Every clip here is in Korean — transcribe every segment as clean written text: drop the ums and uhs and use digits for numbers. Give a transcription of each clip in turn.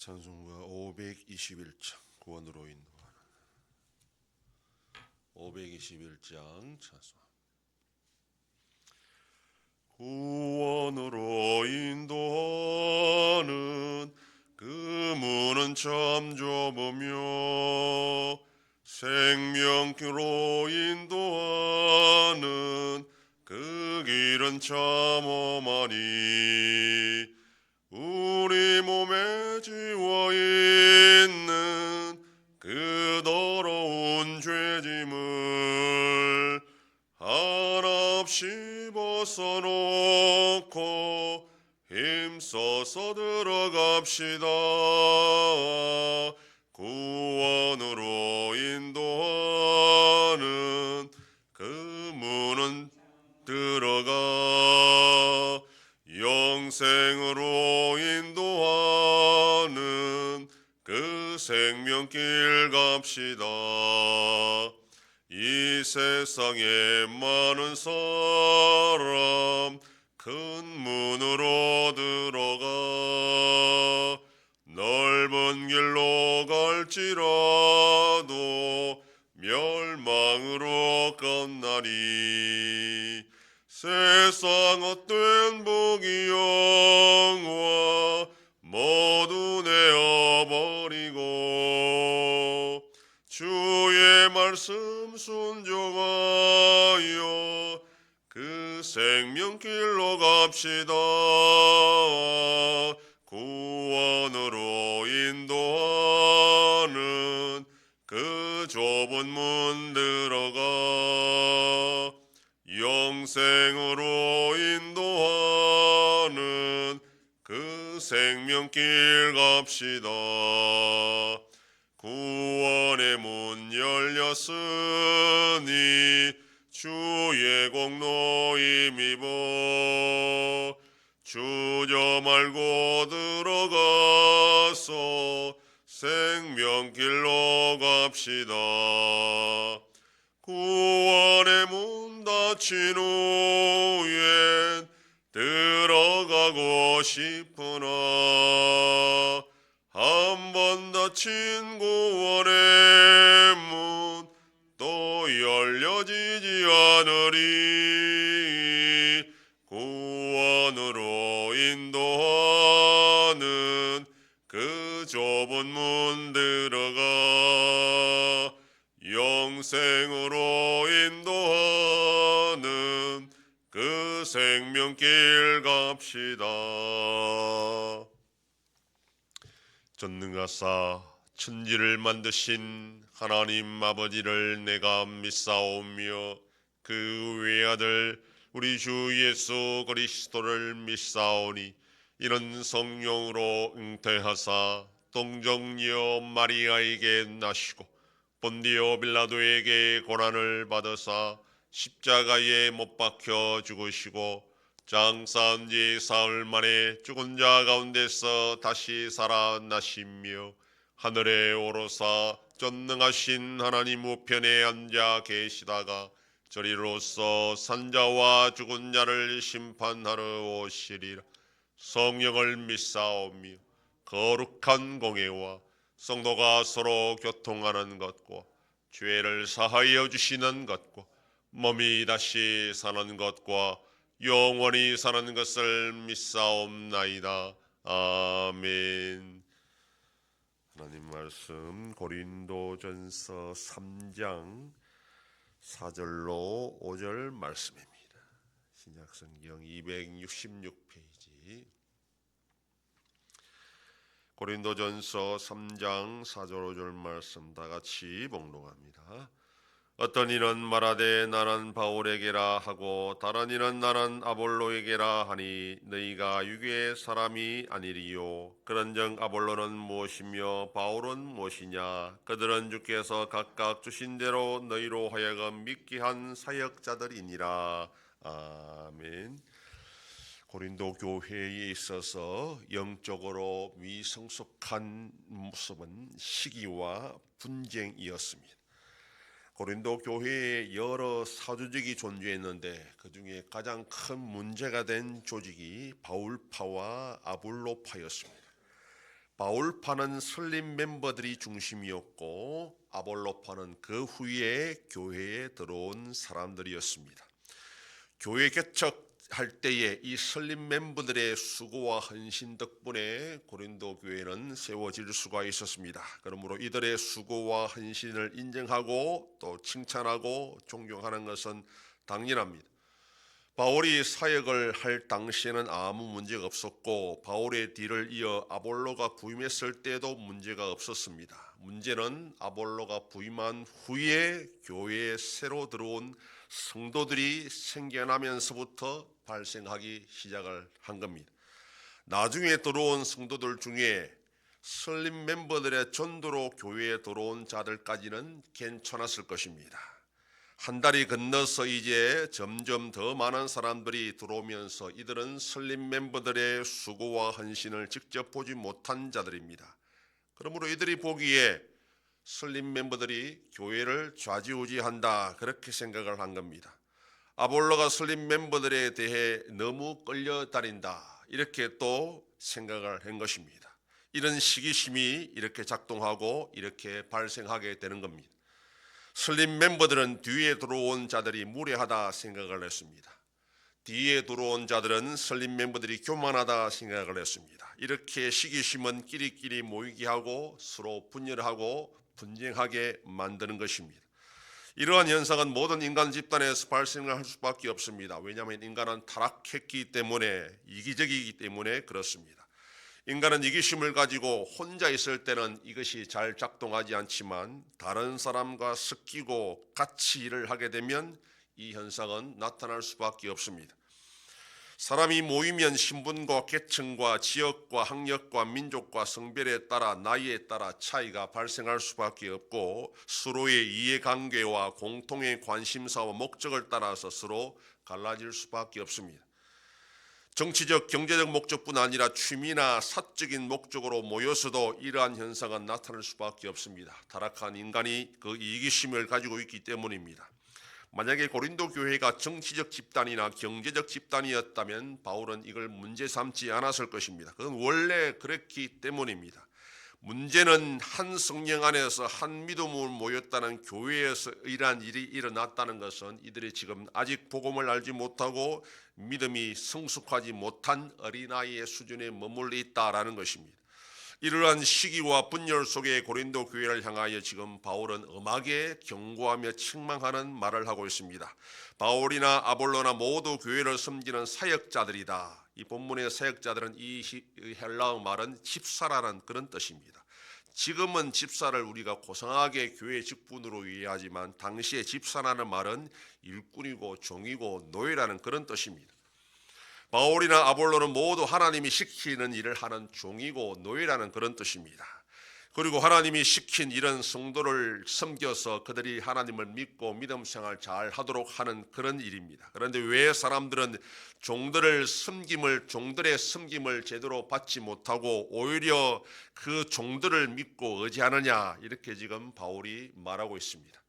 찬송가 521장 구원으로 인도하는 521장 찬송. 구원으로 인도하는 그 문은 참 좁으며 생명길로 인도하는 그 길은 참 험하니 우리 몸에 지워 있는 그 더러운 죄짐을 한없이 벗어놓고 힘써서 들어갑시다. 구원으로 인도하는 그 문은 들어가 영생으로 인도하는 그 생명길 갑시다. 이 세상에 많은 사람 큰 문으로 들어가 넓은 길로 갈지라도 멸망으로 끝나리. 세상 헛된 복이 영화 모두 내어버리고 주의 말씀 순종하여 그 생명길로 갑시다. 구원으로 인도하는 그 좁은 문 들어가 영생으로 인도하는 그 생명길 갑시다. 구원의 문 열렸으니 주의 공로 힘입어 주저 말고 들어가서 생명길로 갑시다. 구원의 문 닫힌 후엔 들어가고 싶으나 한 번 닫힌 구원의 문 또 열려지지 않으리. 구원으로 인도하는 그 좁은 문 들어가 영생으로 인도하는 그 생명길 갑시다. 전능하사 천지를 만드신 하나님 아버지를 내가 믿사오며 그 외아들 우리 주 예수 그리스도를 믿사오니 이는 성령으로 잉태하사 동정녀 마리아에게 나시고 본디오 빌라도에게 고난을 받으사 십자가에 못 박혀 죽으시고 장사한 지 사흘 만에 죽은 자 가운데서 다시 살아나시며 하늘에 오르사 전능하신 하나님 우편에 앉아 계시다가 저리로서 산자와 죽은 자를 심판하러 오시리라. 성령을 믿사오며 거룩한 공예와 성도가 서로 교통하는 것과 죄를 사하여 주시는 것과 몸이 다시 사는 것과 영원히 사는 것을 믿사옵나이다. 아멘. 하나님 말씀 고린도전서 3장 4절로 5절 말씀입니다. 신약성경 266페이지 고린도전서 3장 4절 5절 말씀 다 같이 봉독합니다. 어떤 이는 말하되 나는 바울에게라 하고 다른 이는 나는 아볼로에게라 하니 너희가 육의 사람이 아니리요. 그런즉 아볼로는 무엇이며 바울은 무엇이냐. 그들은 주께서 각각 주신 대로 너희로 하여금 믿게 한 사역자들이니라. 아멘. 고린도 교회에 있어서 영적으로 미성숙한 모습은 시기와 분쟁이었습니다. 고린도 교회에 여러 사조직이 존재했는데 그 중에 가장 큰 문제가 된 조직이 바울파와 아볼로파였습니다. 바울파는 설립 멤버들이 중심이었고 아볼로파는 그 후에 교회에 들어온 사람들이었습니다. 교회 개척할 때에 이 설립 멤버들의 수고와 헌신 덕분에 고린도 교회는 세워질 수가 있었습니다. 그러므로 이들의 수고와 헌신을 인정하고 또 칭찬하고 존경하는 것은 당연합니다. 바울이 사역을 할 당시에는 아무 문제가 없었고 바울의 뒤를 이어 아볼로가 부임했을 때도 문제가 없었습니다. 문제는 아볼로가 부임한 후에 교회에 새로 들어온 성도들이 생겨나면서부터 발생하기 시작을 한 겁니다. 나중에 들어온 성도들 중에 설립 멤버들의 전도로 교회에 들어온 자들까지는 괜찮았을 것입니다. 한 달이 건너서 이제 점점 더 많은 사람들이 들어오면서 이들은 설립 멤버들의 수고와 헌신을 직접 보지 못한 자들입니다. 그러므로 이들이 보기에 설립 멤버들이 교회를 좌지우지한다 그렇게 생각을 한 겁니다. 아볼로가 설립 멤버들에 대해 너무 끌려다닌다 이렇게 또 생각을 한 것입니다. 이런 시기심이 이렇게 작동하고 이렇게 발생하게 되는 겁니다. 설립 멤버들은 뒤에 들어온 자들이 무례하다 생각을 했습니다. 뒤에 들어온 자들은 설립 멤버들이 교만하다 생각을 했습니다. 이렇게 시기심은 끼리끼리 모이게 하고 서로 분열하고 분쟁하게 만드는 것입니다. 이러한 현상은 모든 인간 집단에서 발생할 수밖에 없습니다. 왜냐하면 인간은 타락했기 때문에 이기적이기 때문에 그렇습니다. 인간은 이기심을 가지고 혼자 있을 때는 이것이 잘 작동하지 않지만 다른 사람과 섞이고 같이 일을 하게 되면 이 현상은 나타날 수밖에 없습니다. 사람이 모이면 신분과 계층과 지역과 학력과 민족과 성별에 따라 나이에 따라 차이가 발생할 수밖에 없고 서로의 이해관계와 공통의 관심사와 목적을 따라서 서로 갈라질 수밖에 없습니다. 정치적, 경제적 목적뿐 아니라 취미나 사적인 목적으로 모여서도 이러한 현상은 나타날 수밖에 없습니다. 타락한 인간이 그 이기심을 가지고 있기 때문입니다. 만약에 고린도 교회가 정치적 집단이나 경제적 집단이었다면 바울은 이걸 문제 삼지 않았을 것입니다. 그건 원래 그랬기 때문입니다. 문제는 한 성령 안에서 한 믿음으로 모였다는 교회에서 이러한 일이 일어났다는 것은 이들이 지금 아직 복음을 알지 못하고 믿음이 성숙하지 못한 어린아이의 수준에 머물러 있다라는 것입니다. 이러한 시기와 분열 속에 고린도 교회를 향하여 지금 바울은 엄하게 경고하며 책망하는 말을 하고 있습니다. 바울이나 아볼로나 모두 교회를 섬기는 사역자들이다. 이 본문의 사역자들은 이 헬라어 말은 집사라는 그런 뜻입니다. 지금은 집사를 우리가 고상하게 교회 직분으로 이해하지만 당시에 집사라는 말은 일꾼이고 종이고 노예라는 그런 뜻입니다. 바울이나 아볼로는 모두 하나님이 시키는 일을 하는 종이고 노예라는 그런 뜻입니다. 그리고 하나님이 시킨 이런 성도를 섬겨서 그들이 하나님을 믿고 믿음 생활 잘 하도록 하는 그런 일입니다. 그런데 왜 사람들은 종들의 섬김을 제대로 받지 못하고 오히려 그 종들을 믿고 의지하느냐 이렇게 지금 바울이 말하고 있습니다.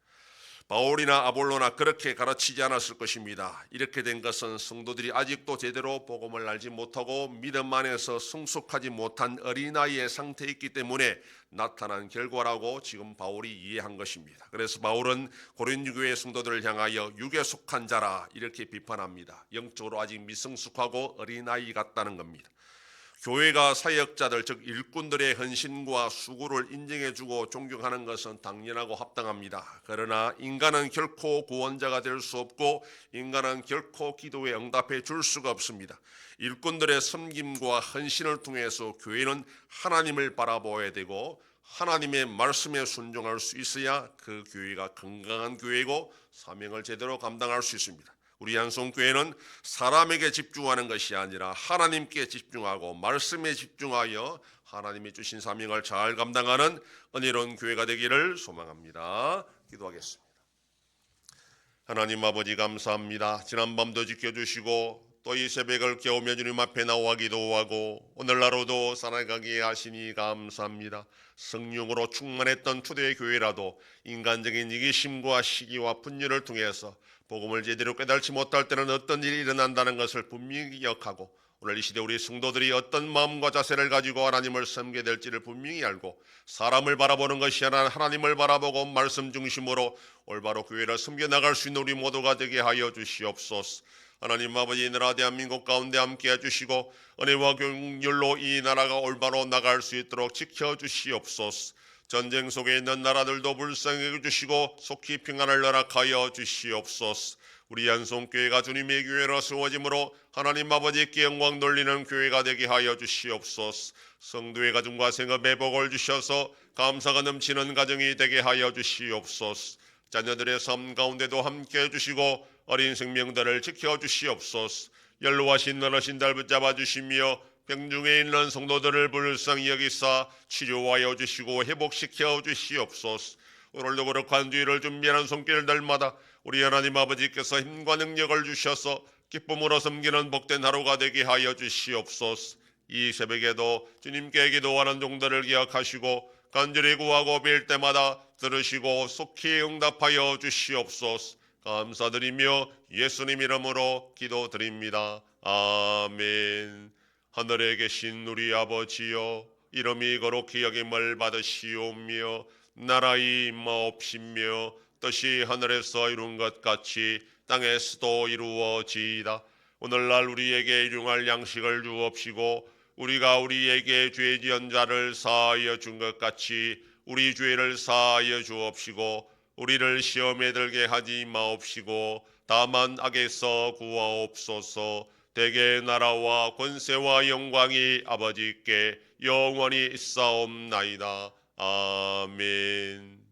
바울이나 아볼로나 그렇게 가르치지 않았을 것입니다. 이렇게 된 것은 성도들이 아직도 제대로 복음을 알지 못하고 믿음 안에서 성숙하지 못한 어린아이의 상태에 있기 때문에 나타난 결과라고 지금 바울이 이해한 것입니다. 그래서 바울은 고린도 교회 성도들을 향하여 육에 속한 자라 이렇게 비판합니다. 영적으로 아직 미성숙하고 어린아이 같다는 겁니다. 교회가 사역자들 즉 일꾼들의 헌신과 수고를 인정해주고 존경하는 것은 당연하고 합당합니다. 그러나 인간은 결코 구원자가 될 수 없고 인간은 결코 기도에 응답해 줄 수가 없습니다. 일꾼들의 섬김과 헌신을 통해서 교회는 하나님을 바라보아야 되고 하나님의 말씀에 순종할 수 있어야 그 교회가 건강한 교회고 사명을 제대로 감당할 수 있습니다. 우리 양성교회는 사람에게 집중하는 것이 아니라 하나님께 집중하고 말씀에 집중하여 하나님이 주신 사명을 잘 감당하는 은혜로운 교회가 되기를 소망합니다. 기도하겠습니다. 하나님 아버지 감사합니다. 지난밤도 지켜주시고 또 이 새벽을 깨우며 주님 앞에 나와 기도하고 오늘 하루도 살아가게 하시니 감사합니다. 성령으로 충만했던 초대 교회라도 인간적인 이기심과 시기와 분열을 통해서 복음을 제대로 깨달지 못할 때는 어떤 일이 일어난다는 것을 분명히 기억하고 오늘 이 시대 우리 성도들이 어떤 마음과 자세를 가지고 하나님을 섬기게 될지를 분명히 알고 사람을 바라보는 것이 아니라 하나님을 바라보고 말씀 중심으로 올바로 교회를 섬겨 나갈 수 있는 우리 모두가 되게 하여 주시옵소서. 하나님 아버지, 이 나라 대한민국 가운데 함께 해주시고 은혜와 긍휼로 이 나라가 올바로 나갈 수 있도록 지켜주시옵소서. 전쟁 속에 있는 나라들도 불쌍히 해주시고 속히 평안을 허락하여 주시옵소서. 우리 안송교회가 주님의 교회로 세워짐으로 하나님 아버지께 영광 돌리는 교회가 되게 하여 주시옵소서. 성도의 가정과 생업에 복을 주셔서 감사가 넘치는 가정이 되게 하여 주시옵소서. 자녀들의 삶 가운데도 함께 해주시고 어린 생명들을 지켜주시옵소서. 연로하신 너르신 달 붙잡아 주시며 병중에 있는 성도들을 불쌍히 여기사 치료하여 주시고 회복시켜 주시옵소서. 오늘도 거룩한 주일을 준비하는 손길들마다 우리 하나님 아버지께서 힘과 능력을 주셔서 기쁨으로 섬기는 복된 하루가 되게 하여 주시옵소서. 이 새벽에도 주님께 기도하는 종들을 기억하시고 간절히 구하고 빌 때마다 들으시고 속히 응답하여 주시옵소서. 감사드리며 예수님 이름으로 기도드립니다. 아멘. 하늘에 계신 우리 아버지여, 이름이 거룩히 여김을 받으시오며 나라의 임하옵시며 뜻이 하늘에서 이룬 것 같이 땅에서도 이루어지이다. 오늘날 우리에게 일용할 양식을 주옵시고 우리가 우리에게 죄 지은 자를 사하여 준 것 같이 우리 죄를 사하여 주옵시고 우리를 시험에 들게 하지 마옵시고 다만 악에서 구하옵소서. 대개 나라와 권세와 영광이 아버지께 영원히 있사옵나이다. 아멘.